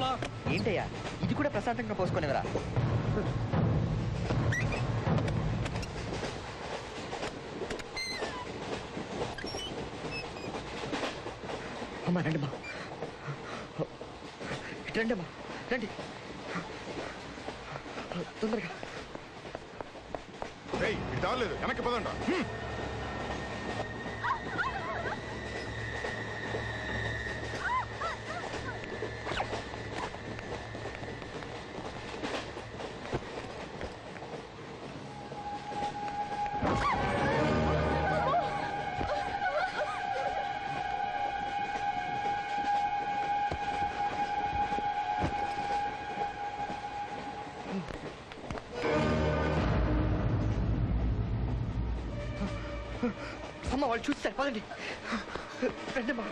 లోపల. ఏంటయ్యా ఇది కూడా ప్రశాంతంగా పోసుకునేవరా? అమ్మా రండి అమ్మా, ఇటు రండి అమ్మా, రండి తొందరగా. ఇది తాగలేదు, వెనక్కి పదండి. అమ్మ వాళ్ళు చూస్తారు, పదండి రండి అమ్మా.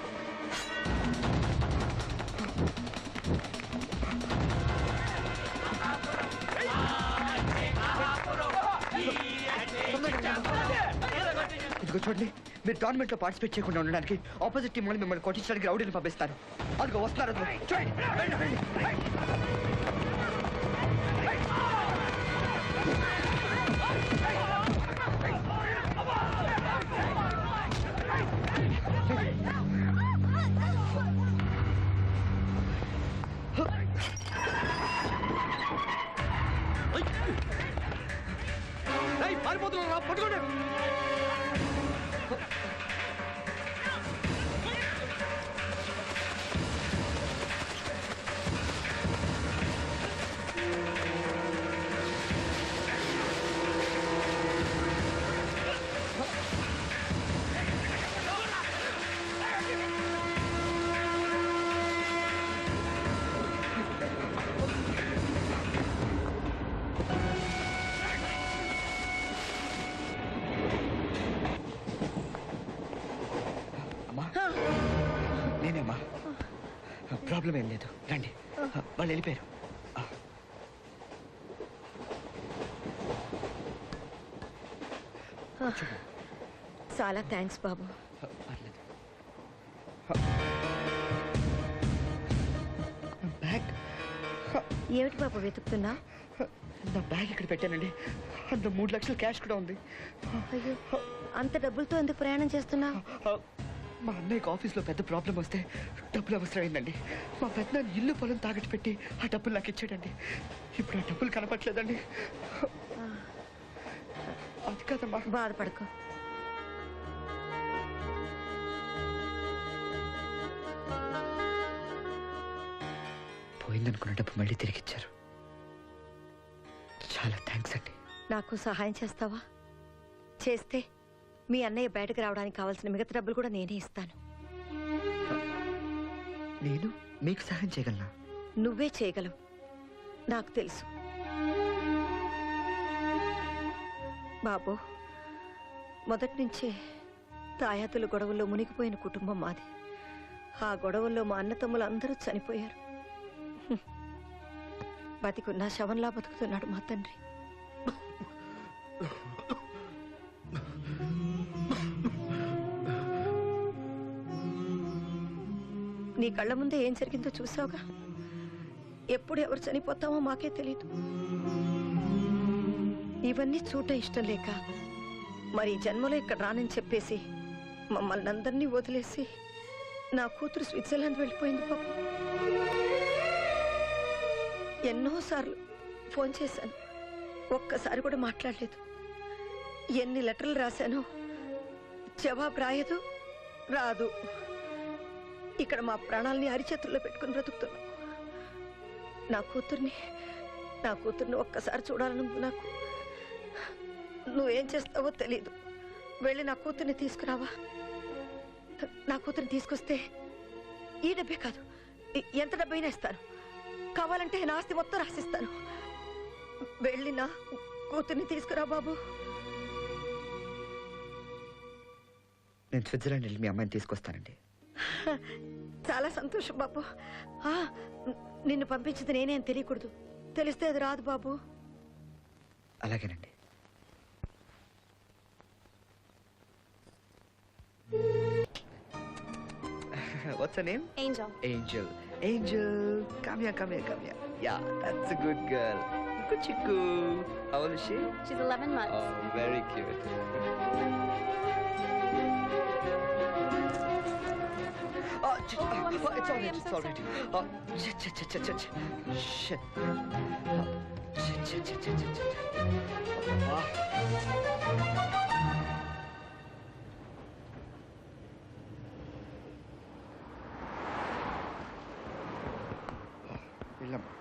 ఇదిగో చూడండి, మీరు టోర్నమెంట్ లో పార్టిసిపేట్ చేయకుండా ఉండడానికి ఆపోజిట్ టీం వాళ్ళు మిమ్మల్ని కొట్టించడానికి రౌడీని పంపిస్తారు. అదిగో వస్తున్నారు, అదిగో చూడండి. రండి, రండి. పారిపోతున్నా, పట్టుకోండి. నేనేమ్మా, ప్రాబ్లం ఏం లేదు, రండి. వాళ్ళు వెళ్ళిపోయారు. చాలా థ్యాంక్స్ బాబు. పర్లేదు. బ్యాగ్, ఏమిటి బాబు వెతుకుతున్నా? నా బ్యాగ్ ఇక్కడ పెట్టానండి, అందులో 3 లక్షల క్యాష్ కూడా ఉంది. అయ్యో, అంత డబ్బులతో ఎందుకు ప్రయాణం చేస్తున్నా? మా అన్నయ్యకి ఆఫీస్లో పెద్ద ప్రాబ్లం వస్తే డబ్బులు అవసరమైందండి. మా పెద్ద ఇల్లు పొలం తాగట్టు పెట్టి ఆ డబ్బులు నాకు ఇచ్చాడండి. ఇప్పుడు ఆ డబ్బులు కనపట్లేదండి. అది కాదమ్మా. బాధపడకు. పోయిందనుకున్న డబ్బు మళ్ళీ తిరిగిచ్చారు. చాలా థ్యాంక్స్ అండి. నాకు సహాయం చేస్తావా? చేస్తే మీ అన్నయ్య బయటకు రావడానికి కావాల్సిన మిగతా డబ్బులు కూడా నేనే ఇస్తాను. నేను మీకు సహాయం చేయగలనా? నువ్వే చేయగలవు, నాకు తెలుసు. బాబు, మొదటి నుంచే తాయాతుల గొడవల్లో మునిగిపోయిన కుటుంబం మాది. ఆ గొడవల్లో మా అన్నతమ్ములు అందరూ చనిపోయారు. బతికున్నా శవంలా బతుకుతున్నాడు మా తండ్రి. నీ కళ్ళ ముందే ఏం జరిగిందో చూసావుగా. ఎప్పుడు ఎవరు చనిపోతామో మాకే తెలీదు. ఇవన్నీ చూడటం ఇష్టం లేక మరి జన్మలో ఇక్కడ రానని చెప్పేసి మమ్మల్ని అందరినీ వదిలేసి నా కూతురు స్విట్జర్లాండ్ వెళ్ళిపోయింది పాప. ఎన్నోసార్లు ఫోన్ చేశాను, ఒక్కసారి కూడా మాట్లాడలేదు. ఎన్ని లెటర్లు రాశానో జవాబు రాయదు, రాదు. ఇక్కడ మా ప్రాణాలని అరిచేతుల్లో పెట్టుకుని బ్రతుకుతున్నాం. నా కూతుర్ని ఒక్కసారి చూడాలని నాకు. నువ్వేం చేస్తావో తెలీదు. వెళ్ళి నా కూతుర్ని తీసుకురావా? నా కూతుర్ని తీసుకొస్తే ఈ డబ్బే కాదు, ఎంత డబ్బైనా ఇస్తాను. కావాలంటే నా ఆస్తి మొత్తం రాసిస్తాను. వెళ్ళి నా కూతుర్ని తీసుకురా బాబు. నేను స్విట్జర్లాండ్ వెళ్ళి మీ అమ్మాయిని తీసుకొస్తానండి. చాలా సంతోషం బాబు. నిన్ను పంపించింది నేనే అని తెలియకూడదు. తెలిస్తే అది రాదు బాబు. అలాగేనండి. What's her name? Angel. Angel. Angel, come here, come here, come here. Yeah, that's a good girl. Good chiku. How old is she? She's 11 months. Oh, very cute. Oh, I'm it's all sorry, right, I'm it's so all right. Oh, shit. Shit. Oh, shit. Ah. వెళ్ళమ్మా.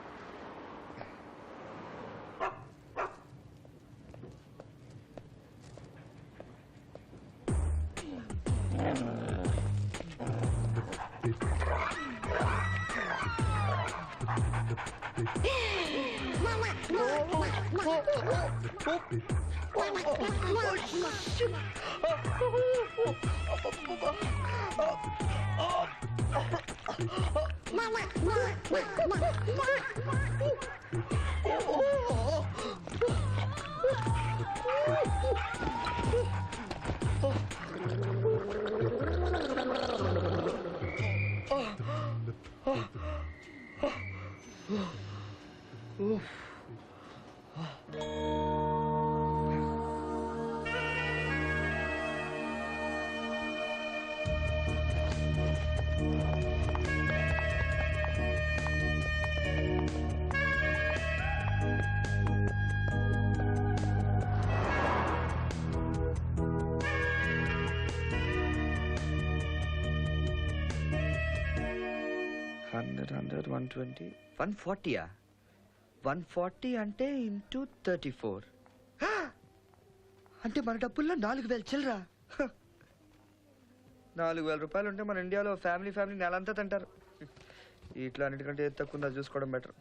Hundred 120 140 140 అంటే into 34 అంటే మన డబ్బుల్లో 4,000 చిల్లరా 4,000 రూపాయలు ఉంటే మన ఇండియాలో family నెలంతా తింటారు. ఇట్లా అన్నిటికంటే ఏది తక్కువ ఉందో చూసుకోవడం better.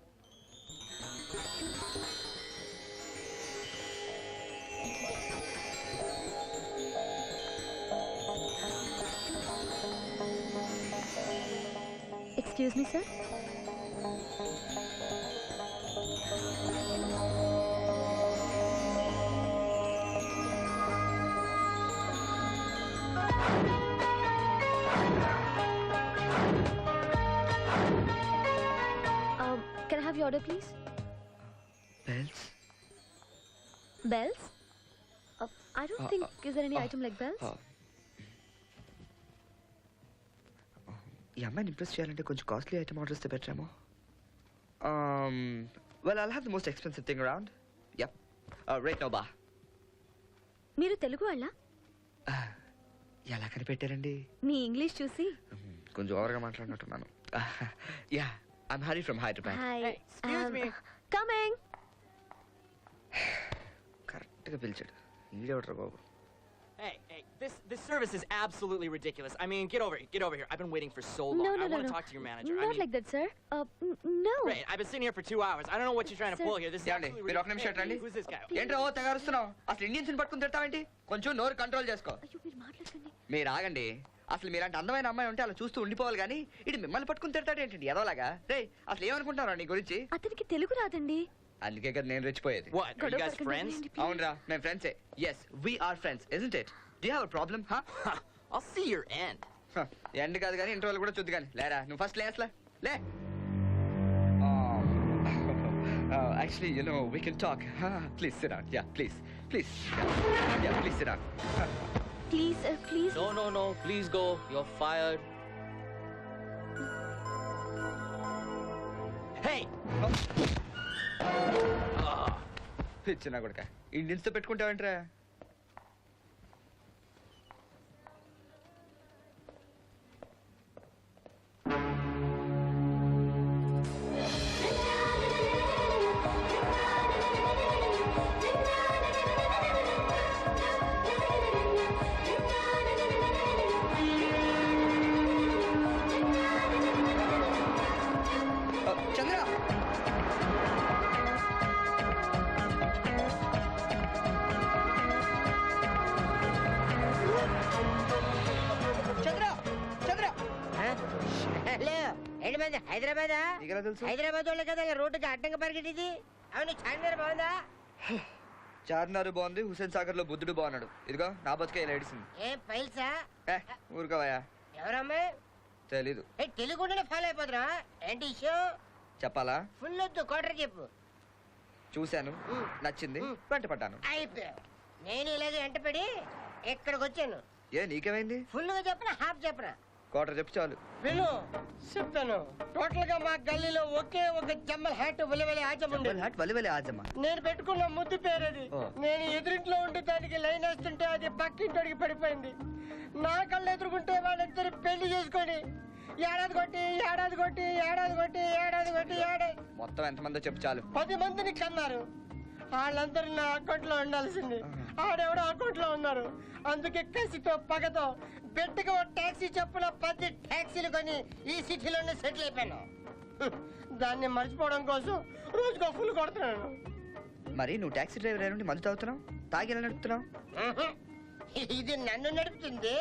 Excuse me, sir. Can I have your order, please? Bells? Bells? I don't think. Is there any item like bells? ఈ అమ్మాయిని ఇంప్రెస్ చేయాలంటే కొంచెం కాస్ట్లీ ఐటమ్ ఆర్డర్ ఇస్తే బెటర్ ఏమో. Well I'll have the most expensive thing around. Yup right no బా. మీరు తెలుగు వాళ్ళ? ఎలా కనిపెట్టారండి? మీ ఇంగ్లీష్ చూసి. కొంచెం ఓవర్గా మాట్లాడినట్టున్నాను. Yeah I'm Hari from Hyderabad. Hi. Excuse me. Coming. కరెక్ట్గా పిలిచాడు. ఈడెవడరా బాబు. Hey, this service is absolutely ridiculous. I mean, get over here. I've been waiting for so long. No. I want to talk to your manager. Not like that, sir. No. Right, I've been sitting here for 2 hours. I don't know what you're trying to Sir. pull here. This is ఏమండి absolutely మీరు ఒక నిమిషం ridiculous. రండి. Hey, who's this guy? ఏంట్రా ఓ తెగారుస్తున్నావు? అసలు Indians పట్టుకుని తిడతావేంటి? కొంచెం నోరు కంట్రోల్ చేసుకో. అయ్యో మీరు మాట్లాడకండి. మీరు ఆగండి. అసలు మీలాంటి అందమైన అమ్మాయి ఉంటే అలా చూస్తూ ఉండిపోవాలి కానీ ఇది మిమ్మల్ని పట్టుకుని తిడతాడు ఏంటండి ఎదవలాగా? రే అసలు ఏమనుకుంటారా నీ గురించి? అతనికి తెలుగు రాదండి. అందుకే కదా నేను రెచ్చిపోయేది. What? Are you guys friends? అవునరా మేము ఫ్రెండ్సే. Yes we are friends isn't it? Do you have a problem? Huh? I'll see your end. End కాదు కానీ ఇంటర్వల్ కూడా చూద్దు కానీ లేరా నువ్వు ఫస్ట్ లేస్లా లే. Actually, you know, we can talk. Please sit down. Yeah, please. Yeah, please sit down. Please. No. Please go. You're fired. Hey! ఇచ్చినా కొడుక Indians తో పెట్టుకుంటావేంట్రా? చంద్ర హలో ఏంటి మంది హైదరాబాదా? నీకెలా తెలుసు? హైదరాబాద్ వాళ్ళే కదా రోడ్డుకి అడ్డంగా పరిగెట్టింది. అవును చార్మినార్ బాగుందా? చార్మినార్ బాగుంది, హుసేన్ సాగర్ లో బుద్ధుడు బాగున్నాడు. ఇదిగో నా బతుకే ఇలా ఏడిసింది. ఏం ఫైల్సా? ఊరుకోవయ్యా. ఎవరమ్మాయి? తెలీదు. తెలుగుంటేనే ఫాలో అయిపోతున్నా ఏంటి ఇష్యూ? చెప్పాలా? ఫుల్ వద్దు క్వార్టర్ చెప్పు. చూశాను, నచ్చింది, వెంటపడ్డాను. అయిపోయావు. నేను ఇలాగే వెంటపడి ఇక్కడికి వచ్చాను. ఏ నీకేమైంది? ఫుల్ గా చెప్పనా హాఫ్ చెప్పనా? క్వార్టర్ చెప్పు చాలు. విను చెప్తాను. టోటల్ గా మా గల్లీలో ఒకే ఒక జమ్మల్ హ్యాట్ వెలివెలి ఆచం ఉండేది. హాట్ వలివలి ఆజమ్మా. నేను పెట్టుకున్న ముద్దు పేరది. ఓ. నేను ఎదురింట్లో ఉంటే దానికి లైన్ వేస్తుంటే అది పక్కింటోడికి పడిపోయింది. నా కళ్ళు ఎదురుకుంటే వాళ్ళిద్దరు పెళ్లి చేసుకొని ఏడాది కొట్టి ఏడాది కొట్టి ఏడాది కొట్టి ఏడాది కొట్టి ఏడాది మొత్తం ఎంతమందో చెప్పు చాలు. 10 మందిని కన్నారు. వాళ్ళందరూ నా అకౌంట్ లో ఉండాల్సింది. ఆడెవడో అకౌంట్ లో ఉన్నారు. అందుకే కసితో పగతో బెట్టుగా ఒక టాక్సీ చెప్పున 10 టాక్సీలు కొని ఈ సిటీలోనే సెటిల్ అయిపోయాను. దాన్ని మర్చిపోవడం కోసం రోజుకో ఫుల్ కొడుతున్నాను. మరి నువ్వు టాక్సీ డ్రైవర్ నుండి మందు తాగుతున్నావు, తాగి ఎలా నడుపుతున్నావు? ఇది నన్ను నడుపుతుంది,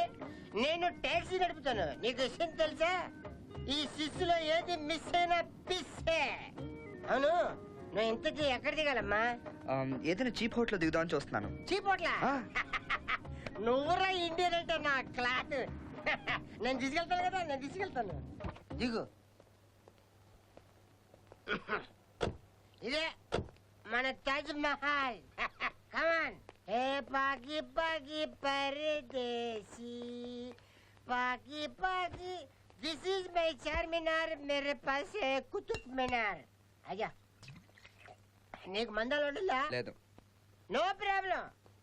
నేను టాక్సీ నడుపుతాను. నీకు విషయం తెలుసా? ఈ సిస్సులో ఏది మిస్ అయినా పిస్సే. అవును, నువ్వు ఇంతకీ ఎక్కడ దిగాలమ్మా? ఏదైనా చీప్ హోటల్ దిగుదామని చూస్తున్నాను. చీపోట్లా? నువ్వురా ఇండియన్ అంటే నా క్లాత్. నేను తీసుకెళ్తాను కదా, నేను తీసుకెళ్తాను. దిగు. ఇదే మన తాజ్ మహల్. కమాన్. ఏ పాకి పాకి పరదేశీ పాకి పాకి. This is my Charminar. మేరే పాస్ హై కుతుబ్ మినార్. అయ్యా నీకు మందాలు ఉండలా? లేదు. No problem.